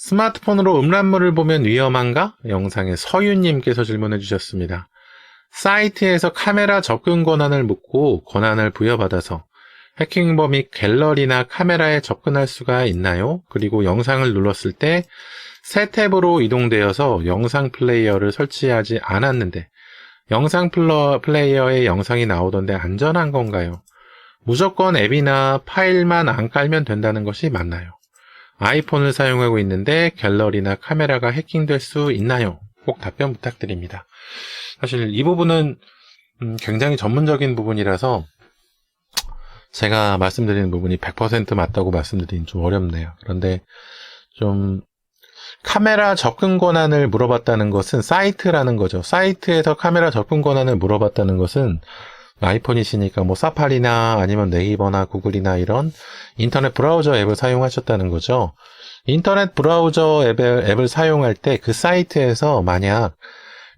스마트폰으로 음란물을 보면 위험한가? 영상에 서윤님께서 질문해 주셨습니다. 사이트에서 카메라 접근 권한을 묻고 권한을 부여받아서 해킹범이 갤러리나 카메라에 접근할 수가 있나요? 그리고 영상을 눌렀을 때 새 탭으로 이동되어서 영상 플레이어를 설치하지 않았는데 영상 플레이어에 영상이 나오던데 안전한 건가요? 무조건 앱이나 파일만 안 깔면 된다는 것이 맞나요? 아이폰을 사용하고 있는데 갤러리나 카메라가 해킹될 수 있나요? 꼭 답변 부탁드립니다. 사실 이 부분은 굉장히 전문적인 부분이라서 제가 말씀드리는 부분이 100% 맞다고 말씀드리긴 좀 어렵네요. 그런데 좀 카메라 접근 권한을 물어봤다는 것은 사이트라는 거죠. 사이트에서 카메라 접근 권한을 물어봤다는 것은 아이폰이시니까 뭐 사파리나 아니면 네이버나 구글이나 이런 인터넷 브라우저 앱을 사용하셨다는 거죠. 인터넷 브라우저 앱을 사용할 때 그 사이트에서 만약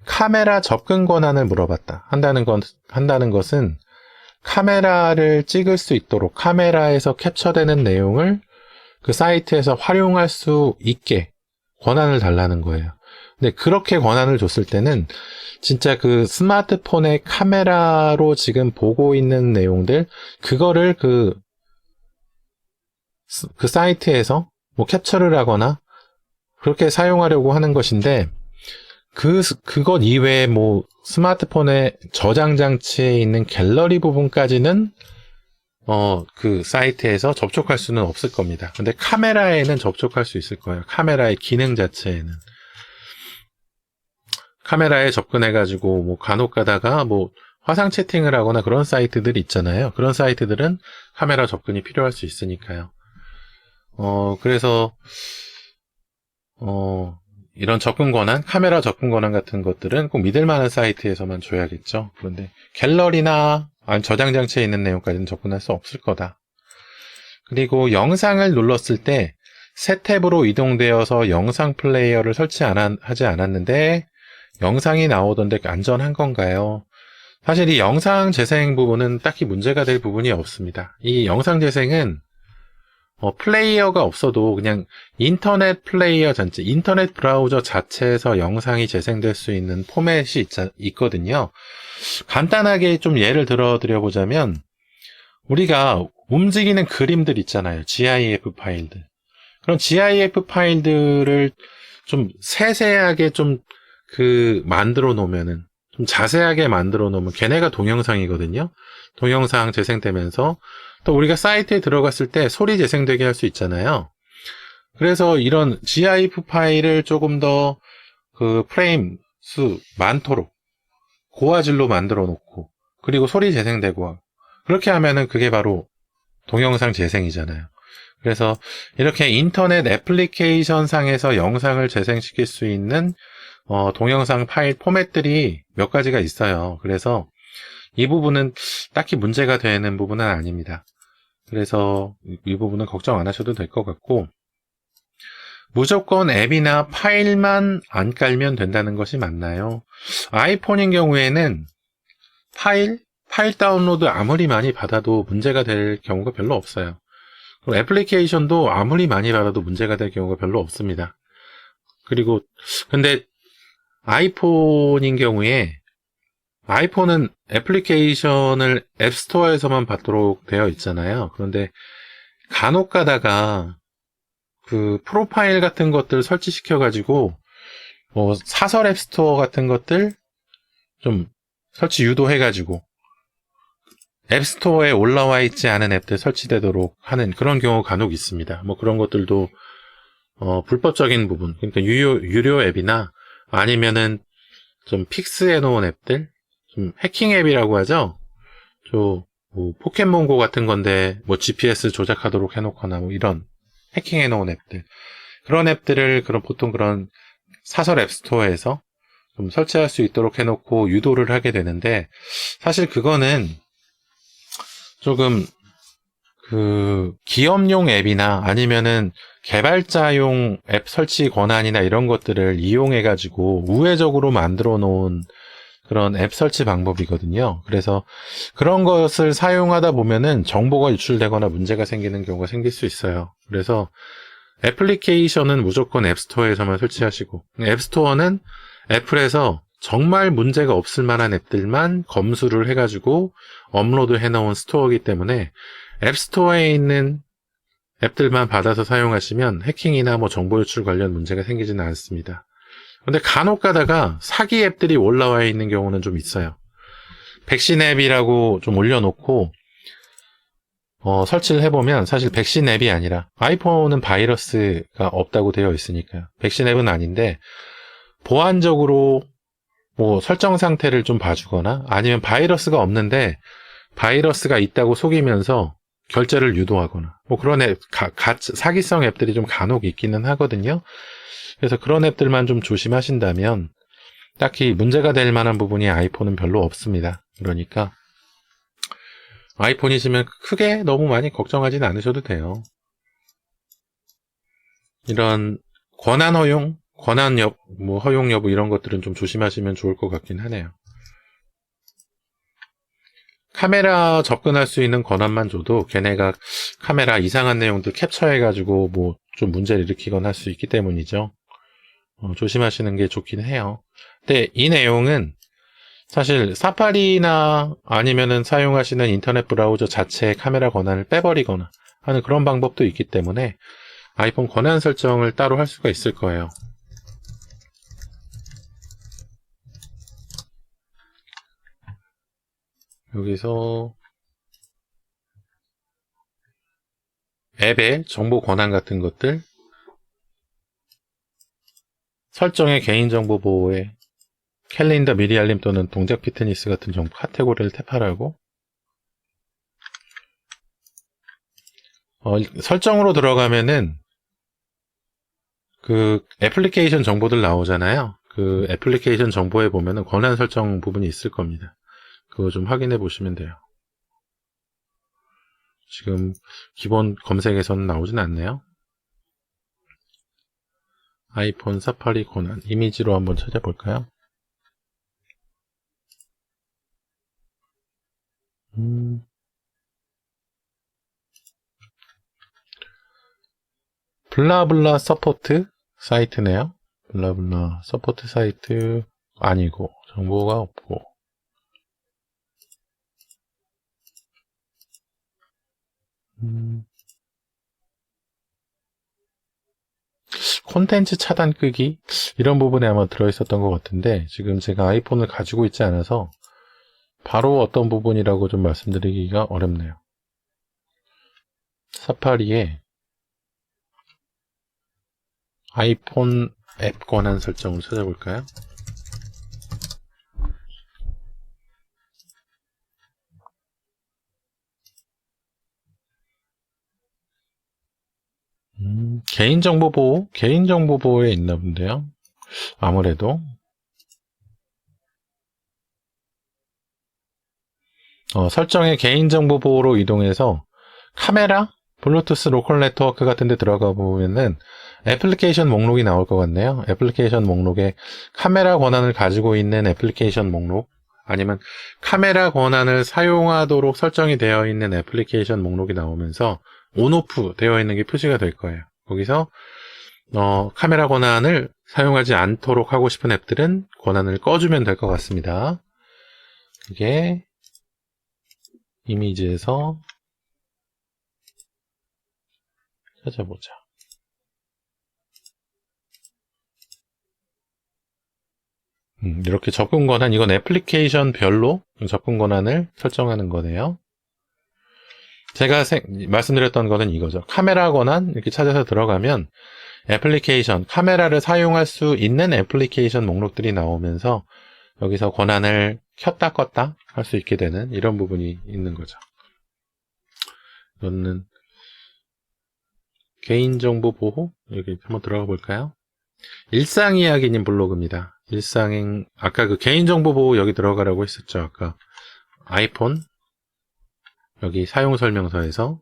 카메라 접근 권한을 물어봤다 한다는 것은 카메라를 찍을 수 있도록 카메라에서 캡처되는 내용을 그 사이트에서 활용할 수 있게 권한을 달라는 거예요. 근데 그렇게 권한을 줬을 때는 진짜 그 스마트폰의 카메라로 지금 보고 있는 내용들, 그거를 그 사이트에서 뭐 캡처를 하거나 그렇게 사용하려고 하는 것인데, 그것 이외에 뭐 스마트폰의 저장 장치에 있는 갤러리 부분까지는 그 사이트에서 접촉할 수는 없을 겁니다. 근데 카메라에는 접촉할 수 있을 거예요. 카메라의 기능 자체에는. 카메라에 접근해가지고 뭐 간혹 가다가 뭐 화상 채팅을 하거나 그런 사이트들이 있잖아요. 그런 사이트들은 카메라 접근이 필요할 수 있으니까요. 그래서 이런 접근 권한, 카메라 접근 권한 같은 것들은 꼭 믿을 만한 사이트에서만 줘야겠죠. 그런데 갤러리나 저장 장치에 있는 내용까지는 접근할 수 없을 거다. 그리고 영상을 눌렀을 때 새 탭으로 이동되어서 영상 플레이어를 설치하지 않았는데 영상이 나오던데 안전한 건가요? 사실 이 영상 재생 부분은 딱히 문제가 될 부분이 없습니다. 이 영상 재생은 플레이어가 없어도 그냥 인터넷 플레이어 전체, 인터넷 브라우저 자체에서 영상이 재생될 수 있는 포맷이 있거든요. 간단하게 좀 예를 들어보자면 우리가 움직이는 그림들 있잖아요. GIF 파일들. 그런 GIF 파일들을 좀 세세하게 좀 만들어 놓으면은, 좀 자세하게 만들어 놓으면 걔네가 동영상이거든요. 동영상 재생되면서 또 우리가 사이트에 들어갔을 때 소리 재생되게 할 수 있잖아요. 그래서 이런 GIF 파일을 조금 더 그 프레임 수 많도록 고화질로 만들어 놓고 그리고 소리 재생되고 그렇게 하면은 그게 바로 동영상 재생이잖아요. 그래서 이렇게 인터넷 애플리케이션 상에서 영상을 재생시킬 수 있는 동영상 파일 포맷들이 몇 가지가 있어요. 그래서 이 부분은 딱히 문제가 되는 부분은 아닙니다. 그래서 이 부분은 걱정 안 하셔도 될 것 같고, 무조건 앱이나 파일만 안 깔면 된다는 것이 맞나요? 아이폰인 경우에는 파일 다운로드 아무리 많이 받아도 문제가 될 경우가 별로 없어요. 그리고 애플리케이션도 아무리 많이 받아도 문제가 될 경우가 별로 없습니다. 그리고 근데 아이폰인 경우에 아이폰은 애플리케이션을 앱스토어에서만 받도록 되어 있잖아요. 그런데 간혹 가다가 그 프로파일 같은 것들 설치시켜가지고 뭐 사설 앱스토어 같은 것들 좀 설치 유도해가지고 앱스토어에 올라와 있지 않은 앱들 설치되도록 하는 그런 경우가 간혹 있습니다. 뭐 그런 것들도 불법적인 부분, 그러니까 유료 앱이나 아니면은 좀 픽스해 놓은 앱들, 좀 해킹 앱이라고 하죠. 뭐 포켓몬고 같은 건데 뭐 GPS 조작하도록 해놓거나 뭐 이런 해킹해 놓은 앱들, 그런 앱들을 보통 그런 사설 앱스토어에서 좀 설치할 수 있도록 해놓고 유도를 하게 되는데, 사실 그거는 조금 기업용 앱이나 아니면은 개발자용 앱 설치 권한이나 이런 것들을 이용해가지고 우회적으로 만들어 놓은 그런 앱 설치 방법이거든요. 그래서 그런 것을 사용하다 보면은 정보가 유출되거나 문제가 생기는 경우가 생길 수 있어요. 그래서 애플리케이션은 무조건 앱스토어에서만 설치하시고, 앱스토어는 애플에서 정말 문제가 없을 만한 앱들만 검수를 해가지고 업로드 해놓은 스토어이기 때문에 앱스토어에 있는 앱들만 받아서 사용하시면 해킹이나 뭐 정보 유출 관련 문제가 생기지는 않습니다. 근데 간혹 가다가 사기 앱들이 올라와 있는 경우는 좀 있어요. 백신 앱이라고 좀 올려놓고 설치를 해보면 사실 백신 앱이 아니라, 아이폰은 바이러스가 없다고 되어 있으니까요. 백신 앱은 아닌데 보안적으로 뭐 설정 상태를 좀 봐주거나, 아니면 바이러스가 없는데 바이러스가 있다고 속이면서 결제를 유도하거나, 뭐 그런 앱, 사기성 앱들이 좀 간혹 있기는 하거든요. 그래서 그런 앱들만 좀 조심하신다면 딱히 문제가 될 만한 부분이 아이폰은 별로 없습니다. 그러니까 아이폰이시면 크게 너무 많이 걱정하지는 않으셔도 돼요. 이런 권한 허용, 허용 여부 이런 것들은 좀 조심하시면 좋을 것 같긴 하네요. 카메라 접근할 수 있는 권한만 줘도 걔네가 카메라 이상한 내용들 캡처해가지고 뭐 좀 문제를 일으키거나 할 수 있기 때문이죠. 조심하시는 게 좋긴 해요. 근데 이 내용은 사실 사파리나 아니면은 사용하시는 인터넷 브라우저 자체의 카메라 권한을 빼버리거나 하는 그런 방법도 있기 때문에 아이폰 권한 설정을 따로 할 수가 있을 거예요. 여기서 앱의 정보 권한 같은 것들, 설정의 개인정보 보호에 캘린더 미리 알림 또는 동작 피트니스 같은 정보 카테고리를 탭하라고, 설정으로 들어가면은 그 애플리케이션 정보들 나오잖아요. 그 애플리케이션 정보에 보면은 권한 설정 부분이 있을 겁니다. 그거 좀 확인해 보시면 돼요. 지금 기본 검색에서는 나오진 않네요. 아이폰 사파리 권한 이미지로 한번 찾아볼까요? 블라블라 서포트 사이트네요. 블라블라 서포트 사이트 아니고, 정보가 없고, 콘텐츠 차단 끄기 이런 부분에 아마 들어있었던 것 같은데, 지금 제가 아이폰을 가지고 있지 않아서 바로 어떤 부분이라고 좀 말씀드리기가 어렵네요. 사파리에 아이폰 앱 권한 설정을 찾아볼까요? 개인정보 보호? 개인정보 보호에 있나 본데요. 아무래도 설정의 개인정보 보호로 이동해서 카메라, 블루투스 로컬 네트워크 같은 데 들어가 보면은 애플리케이션 목록이 나올 것 같네요. 애플리케이션 목록에 카메라 권한을 가지고 있는 애플리케이션 목록, 아니면 카메라 권한을 사용하도록 설정이 되어 있는 애플리케이션 목록이 나오면서 온오프 되어 있는 게 표시가 될 거예요. 거기서 카메라 권한을 사용하지 않도록 하고 싶은 앱들은 권한을 꺼주면 될 것 같습니다. 이게 이미지에서 찾아보자. 이렇게 접근 권한, 이건 애플리케이션 별로 접근 권한을 설정하는 거네요. 제가 말씀드렸던 거는 이거죠. 카메라 권한 이렇게 찾아서 들어가면 애플리케이션, 카메라를 사용할 수 있는 애플리케이션 목록들이 나오면서 여기서 권한을 켰다 껐다 할 수 있게 되는 이런 부분이 있는 거죠. 이거는 개인정보 보호, 여기 한번 들어가 볼까요? 일상이야기님 블로그입니다. 아까 그 개인정보 보호 여기 들어가라고 했었죠. 아까 아이폰 여기 사용설명서에서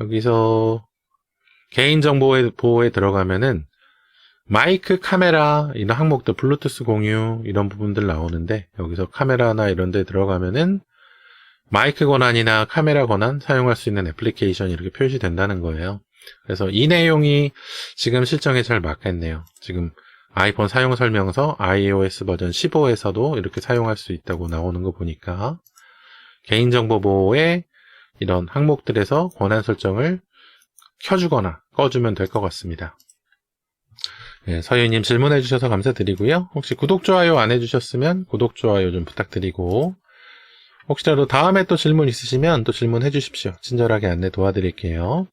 여기서 개인정보 보호에 들어가면은 마이크, 카메라 이런 항목들, 블루투스 공유 이런 부분들 나오는데, 여기서 카메라나 이런 데 들어가면은 마이크 권한이나 카메라 권한 사용할 수 있는 애플리케이션 이렇게 표시된다는 거예요. 그래서 이 내용이 지금 실정에 잘 맞겠네요. 지금 아이폰 사용 설명서 iOS 버전 15에서도 이렇게 사용할 수 있다고 나오는 거 보니까 개인정보 보호의 이런 항목들에서 권한 설정을 켜주거나 꺼주면 될 것 같습니다. 네, 서유님 질문해 주셔서 감사드리고요. 혹시 구독, 좋아요 안 해주셨으면 구독, 좋아요 좀 부탁드리고, 혹시라도 다음에 또 질문 있으시면 또 질문해 주십시오. 친절하게 안내 도와드릴게요.